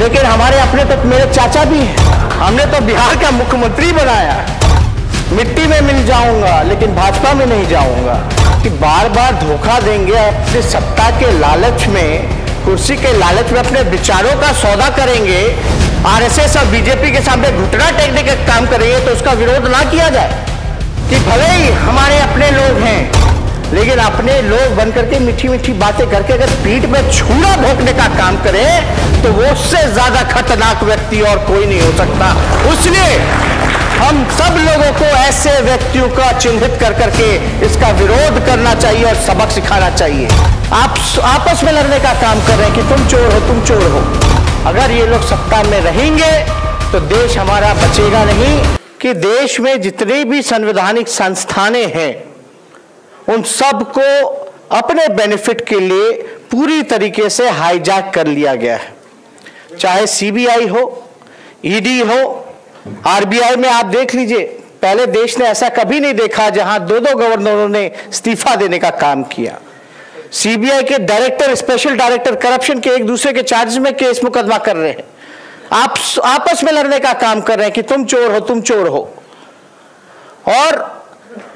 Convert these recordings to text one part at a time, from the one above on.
लेकिन हमारे अपने तो मेरे चाचा भी हैं। हमने तो बिहार का मुख्यमंत्री बनाया। मिट्टी में मिल जाऊंगा लेकिन भाजपा में नहीं जाऊंगा। कि बार बार धोखा देंगे, अपने सत्ता के लालच में, कुर्सी के लालच में अपने विचारों का सौदा करेंगे, आरएसएस और बीजेपी के सामने घुटना टेकने का काम करेंगे तो उसका विरोध ना किया जाए। कि भले ही हमारे अपने लोग हैं लेकिन अपने लोग बनकर के मीठी मीठी बातें करके अगर पीठ में छुरा भोंकने का काम करे तो वो उससे ज्यादा खतरनाक व्यक्ति और कोई नहीं हो सकता। इसलिए हम सब लोगों को ऐसे व्यक्तियों का चिन्हित कर करके इसका विरोध करना चाहिए और सबक सिखाना चाहिए। आप आपस में लड़ने का काम कर रहे हैं कि तुम चोर हो, तुम चोर हो। अगर ये लोग सत्ता में रहेंगे तो देश हमारा बचेगा नहीं। कि देश में जितनी भी संवैधानिक संस्थानें हैं उन सब को अपने बेनिफिट के लिए पूरी तरीके से हाईजैक कर लिया गया है। चाहे सीबीआई हो, ईडी हो, आरबीआई में आप देख लीजिए, पहले देश ने ऐसा कभी नहीं देखा जहां दो दो गवर्नरों ने इस्तीफा देने का काम किया। सीबीआई के डायरेक्टर, स्पेशल डायरेक्टर करप्शन के एक दूसरे के चार्जेस में केस मुकदमा कर रहे हैं। आप आपस में लड़ने का काम कर रहे हैं कि तुम चोर हो, तुम चोर हो। और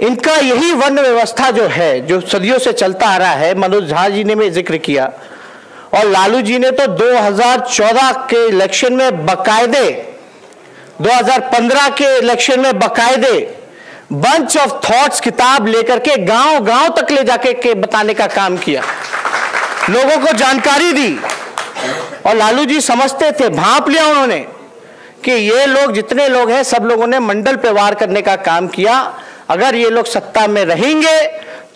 इनका यही वर्ण व्यवस्था जो है, जो सदियों से चलता आ रहा है, मनोज झा जी ने भी जिक्र किया और लालू जी ने तो 2014 के इलेक्शन में बकायदे, 2015 के इलेक्शन में बकायदे बंच ऑफ थॉट्स किताब लेकर के गांव गांव तक ले जाके के बताने का काम किया, लोगों को जानकारी दी। और लालू जी समझते थे, भांप लिया उन्होंने कि ये लोग, जितने लोग हैं सब लोगों ने मंडल पे वार करने का काम किया। अगर ये लोग सत्ता में रहेंगे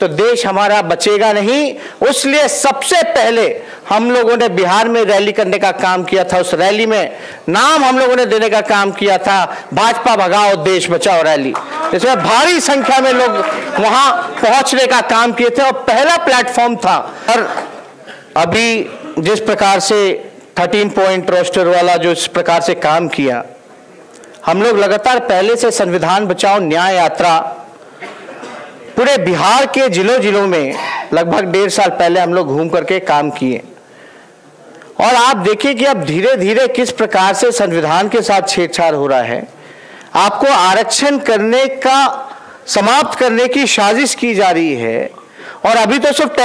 तो देश हमारा बचेगा नहीं। इसलिए सबसे पहले हम लोगों ने बिहार में रैली करने का काम किया था। उस रैली में नाम हम लोगों ने देने का काम किया था भाजपा भगाओ देश बचाओ रैली। इसमें भारी संख्या में लोग वहां पहुंचने का काम किए थे और पहला प्लेटफॉर्म था। और अभी जिस प्रकार से 13 पॉइंट रोस्टर वाला जो इस प्रकार से काम किया, हम लोग लगातार पहले से संविधान बचाओ न्याय यात्रा पूरे बिहार के जिलों जिलों में लगभग 1.5 साल पहले हम लोग घूम करके काम किए। और आप देखिए कि अब धीरे धीरे किस प्रकार से संविधान के साथ छेड़छाड़ हो रहा है। आपको आरक्षण करने का, समाप्त करने की साजिश की जा रही है। और अभी तो सिर्फ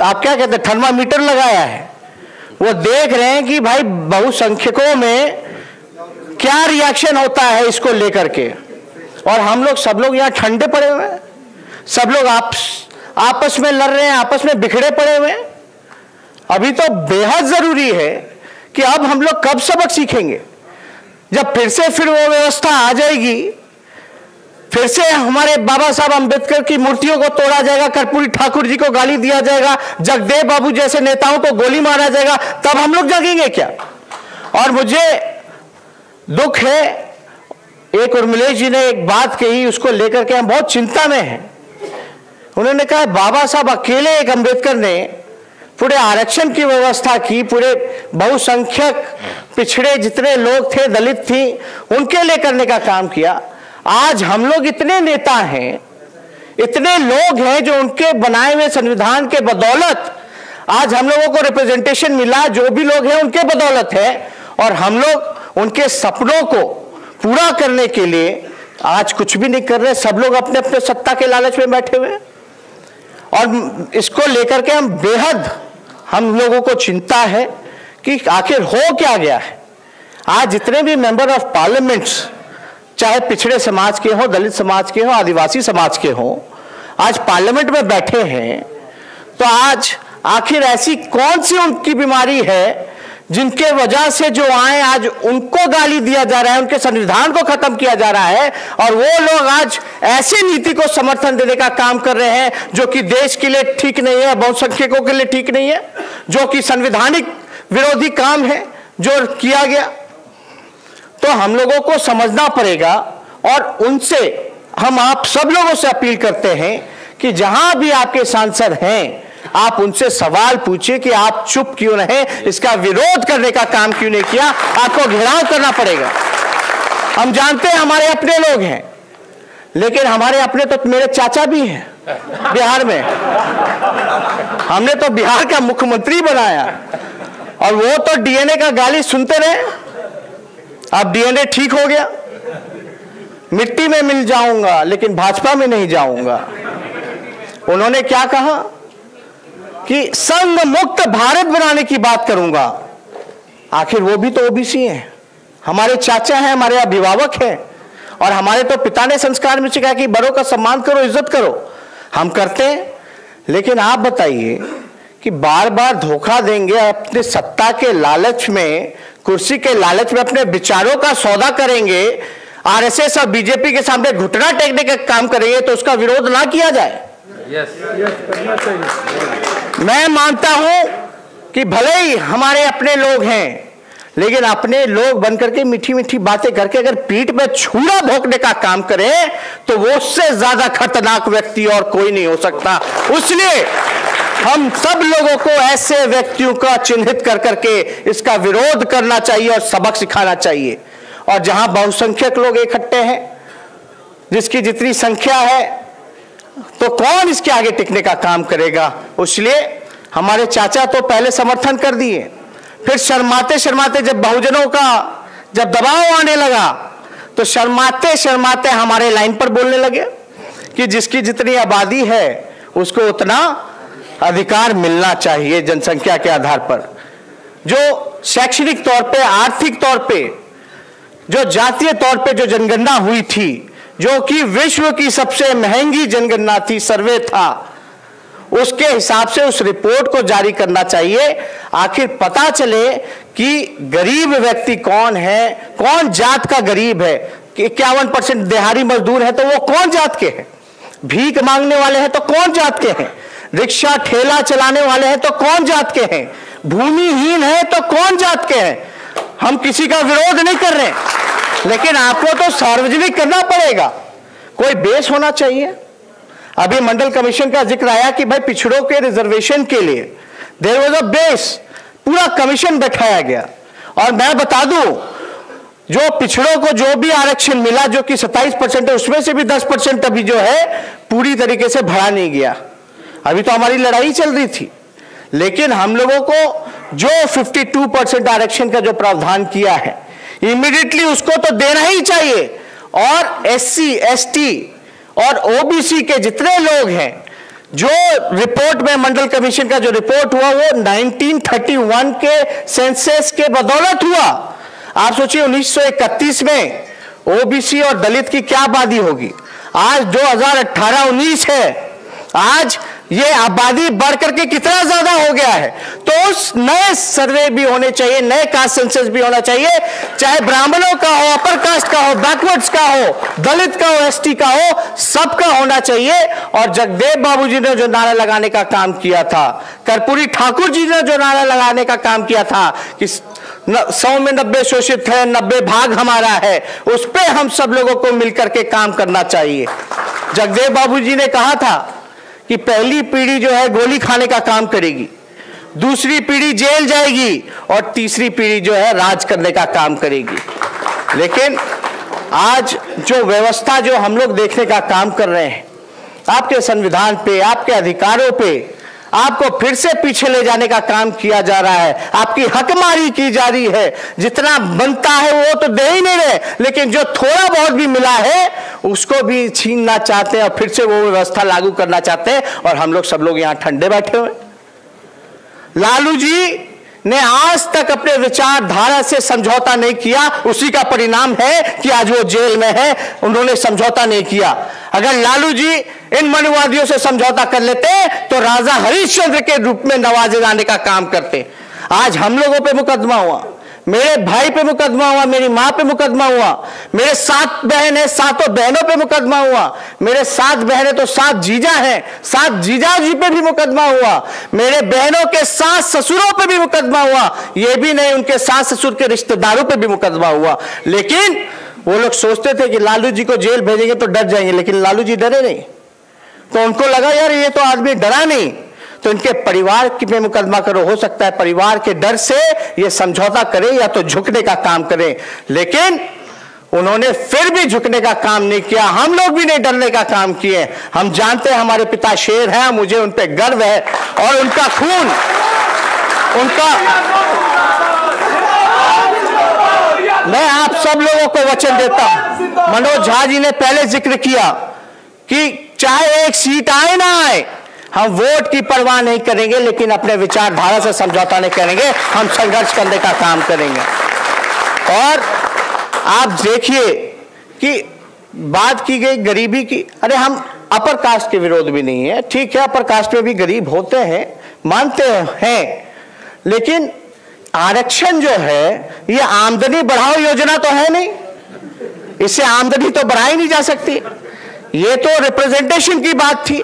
आप क्या कहते हैं, थर्मामीटर लगाया है। वो देख रहे हैं कि भाई बहुसंख्यकों में क्या रिएक्शन होता है इसको लेकर के। और हम लोग सब लोग यहाँ ठंडे पड़े हुए हैं, सब लोग आपस में लड़ रहे हैं, आपस में बिखरे पड़े हुए हैं। अभी तो बेहद जरूरी है कि अब हम लोग कब सबक सीखेंगे, जब फिर वो व्यवस्था आ जाएगी, फिर से हमारे बाबा साहब अंबेडकर की मूर्तियों को तोड़ा जाएगा, कर्पूरी ठाकुर जी को गाली दिया जाएगा, जगदेव बाबू जैसे नेताओं को गोली मारा जाएगा, तब हम लोग जागेंगे क्या। और मुझे दुख है, एक उर्मिलेश जी ने एक बात कही, उसको लेकर के हम बहुत चिंता में हैं। उन्होंने कहा बाबा साहब अकेले, एक अंबेडकर ने पूरे आरक्षण की व्यवस्था की, पूरे बहुसंख्यक पिछड़े जितने लोग थे, दलित थी, उनके लिए करने का काम किया। आज हम लोग इतने नेता हैं, इतने लोग हैं जो उनके बनाए हुए संविधान के बदौलत आज हम लोगों को रिप्रेजेंटेशन मिला, जो भी लोग हैं उनके बदौलत है। और हम लोग उनके सपनों को पूरा करने के लिए आज कुछ भी नहीं कर रहे। सब लोग अपने अपने सत्ता के लालच में बैठे हुए हैं। और इसको लेकर के हम लोगों को चिंता है कि आखिर हो क्या गया है। आज जितने भी मेंबर ऑफ पार्लियामेंट्स, चाहे पिछड़े समाज के हो, दलित समाज के हो, आदिवासी समाज के हो, आज पार्लियामेंट में बैठे हैं, तो आज आखिर ऐसी कौन सी उनकी बीमारी है जिनके वजह से जो आए आज उनको गाली दिया जा रहा है, उनके संविधान को खत्म किया जा रहा है। और वो लोग आज ऐसी नीति को समर्थन देने का काम कर रहे हैं जो कि देश के लिए ठीक नहीं है, बहुसंख्यकों के लिए ठीक नहीं है, जो कि संवैधानिक विरोधी काम है जो किया गया। तो हम लोगों को समझना पड़ेगा। और उनसे हम आप सब लोगों से अपील करते हैं कि जहां भी आपके सांसद हैं, आप उनसे सवाल पूछिए कि आप चुप क्यों रहे, इसका विरोध करने का काम क्यों नहीं किया। आपको घेराव करना पड़ेगा। हम जानते हैं हमारे अपने लोग हैं, लेकिन हमारे अपने तो मेरे चाचा भी हैं बिहार में। हमने तो बिहार का मुख्यमंत्री बनाया और वो तो डीएनए का गाली सुनते रहे। अब डीएनए ठीक हो गया, मिट्टी में मिल जाऊंगा लेकिन भाजपा में नहीं जाऊंगा। उन्होंने क्या कहा कि संघ मुक्त भारत बनाने की बात करूंगा। आखिर वो भी तो ओबीसी हैं, हमारे चाचा हैं, हमारे अभिभावक हैं, और हमारे तो पिता ने संस्कार में सिखाया कि बड़ों का सम्मान करो, इज्जत करो। हम करते हैं, लेकिन आप बताइए कि बार बार धोखा देंगे, अपने सत्ता के लालच में, कुर्सी के लालच में अपने विचारों का सौदा करेंगे, आरएसएस और बीजेपी के सामने घुटना टेकने का काम करेंगे, तो उसका विरोध ना किया जाए। करना चाहिए। मैं मानता हूं कि भले ही हमारे अपने लोग हैं, लेकिन अपने लोग बनकर के मीठी मीठी बातें करके अगर पीठ में छुरा भोंकने का काम करें तो वो उससे ज्यादा खतरनाक व्यक्ति और कोई नहीं हो सकता। इसलिए हम सब लोगों को ऐसे व्यक्तियों का चिन्हित कर करके इसका विरोध करना चाहिए और सबक सिखाना चाहिए। और जहां बहुसंख्यक लोग इकट्ठे हैं, जिसकी जितनी संख्या है, तो कौन इसके आगे टिकने का काम करेगा। इसलिए हमारे चाचा तो पहले समर्थन कर दिए, फिर शर्माते शर्माते जब बहुजनों का जब दबाव आने लगा तो शर्माते शर्माते हमारे लाइन पर बोलने लगे कि जिसकी जितनी आबादी है उसको उतना अधिकार मिलना चाहिए जनसंख्या के आधार पर। जो शैक्षणिक तौर पे, आर्थिक तौर पे, जो जातीय तौर पे जो जनगणना हुई थी, जो कि विश्व की सबसे महंगी जनगणना थी, सर्वे था, उसके हिसाब से उस रिपोर्ट को जारी करना चाहिए। आखिर पता चले कि गरीब व्यक्ति कौन है, कौन जात का गरीब है। 51% दिहाड़ी मजदूर है तो वो कौन जात के हैं, भीख मांगने वाले हैं तो कौन जात के हैं, रिक्शा ठेला चलाने वाले हैं तो कौन जात के हैं, भूमिहीन है तो कौन जात के हैं। हम किसी का विरोध नहीं कर रहे, लेकिन आपको तो सार्वजनिक करना पड़ेगा, कोई बेस होना चाहिए। अभी मंडल कमीशन का जिक्र आया कि भाई पिछड़ों के रिजर्वेशन के लिए देयर वाज अ बेस, पूरा कमीशन बैठाया गया। और मैं बता दूं, जो पिछड़ों को जो भी आरक्षण मिला, जो कि 27% है, उसमें से भी 10% अभी जो है पूरी तरीके से भरा नहीं गया। अभी तो हमारी लड़ाई चल रही थी, लेकिन हम लोगों को जो 52% आरक्षण का जो प्रावधान किया है, इमीडिएटली उसको तो देना ही चाहिए। और एससी, एसटी और ओबीसी के जितने लोग हैं, जो रिपोर्ट में मंडल कमीशन का जो रिपोर्ट हुआ वो 1931 के सेंसस के बदौलत हुआ। आप सोचिए 1931 में ओबीसी और दलित की क्या आबादी होगी। आज 2018-19 है, आज ये आबादी बढ़ करके कितना ज्यादा हो गया है। तो उस नए सर्वे भी होने चाहिए, नए कास्ट सेंसस भी होना चाहिए, चाहे ब्राह्मणों का हो, अपर कास्ट का हो, बैकवर्ड्स का हो, दलित का हो, एसटी का हो, सबका होना चाहिए। और जगदेव बाबू जी ने जो नारा लगाने का काम किया था, कर्पूरी ठाकुर जी ने जो नारा लगाने का काम किया था कि 100 में 90 शोषित है, 90 भाग हमारा है, उस पर हम सब लोगों को मिलकर के काम करना चाहिए। जगदेव बाबू जी ने कहा था कि पहली पीढ़ी जो है गोली खाने का काम करेगी, दूसरी पीढ़ी जेल जाएगी और तीसरी पीढ़ी जो है राज करने का काम करेगी। लेकिन आज जो व्यवस्था जो हम लोग देखने का काम कर रहे हैं, आपके संविधान पे, आपके अधिकारों पे आपको फिर से पीछे ले जाने का काम किया जा रहा है, आपकी हकमारी की जा रही है। जितना बनता है वो तो दे ही नहीं रहे, लेकिन जो थोड़ा बहुत भी मिला है उसको भी छीनना चाहते हैं और फिर से वो व्यवस्था लागू करना चाहते हैं। और हम लोग सब लोग यहां ठंडे बैठे हुए। लालू जी ने आज तक अपने विचारधारा से समझौता नहीं किया, उसी का परिणाम है कि आज वो जेल में है। उन्होंने समझौता नहीं किया। अगर लालू जी इन मनुवादियों से समझौता कर लेते तो राजा हरिश्चंद्र के रूप में नवाजे जाने का काम करते। आज हम लोगों पे मुकदमा हुआ, मेरे भाई पे मुकदमा हुआ, मेरी माँ पे मुकदमा हुआ, मेरे 7 बहन है, 7 बहनों पे मुकदमा हुआ, मेरे 7 बहनें तो 7 जीजा हैं, 7 जीजा जी पे भी मुकदमा हुआ, मेरे बहनों के 7 ससुरों पे भी मुकदमा हुआ। ये भी नहीं, उनके 7 ससुर के रिश्तेदारों पे भी मुकदमा हुआ। लेकिन वो लोग सोचते थे कि लालू जी को जेल भेजेंगे तो डर जाएंगे, लेकिन लालू जी डरे नहीं। तो उनको लगा यार ये तो आदमी डरा नहीं, तो इनके परिवार पे मुकदमा करो। हो सकता है परिवार के डर से ये समझौता करें या तो झुकने का काम करें, लेकिन उन्होंने फिर भी झुकने का काम नहीं किया। हम लोग भी नहीं डरने का काम किए। हम जानते हैं हमारे पिता शेर हैं, मुझे उन पे गर्व है और उनका खून, उनका मैं आप सब लोगों को वचन देता हूं, मनोज झा जी ने पहले जिक्र किया कि चाहे एक सीट आए ना आए, हम वोट की परवाह नहीं करेंगे, लेकिन अपने विचारधारा से समझौता नहीं करेंगे, हम संघर्ष करने का काम करेंगे। और आप देखिए कि बात की गई गरीबी की, अरे हम अपर कास्ट के विरोध भी नहीं है, ठीक है, अपर कास्ट में भी गरीब होते हैं, मानते हैं, लेकिन आरक्षण जो है ये आमदनी बढ़ाओ योजना तो है नहीं, इससे आमदनी तो बढ़ाई नहीं जा सकती। ये तो रिप्रेजेंटेशन की बात थी,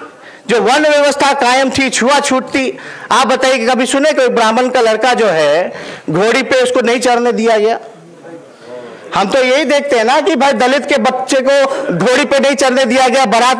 जो वन व्यवस्था कायम थी, छुआछूत थी। आप बताइए कि कभी सुने कोई ब्राह्मण का लड़का जो है घोड़ी पे उसको नहीं चढ़ने दिया गया? हम तो यही देखते हैं ना कि भाई दलित के बच्चे को घोड़ी पे नहीं चढ़ने दिया गया, बारात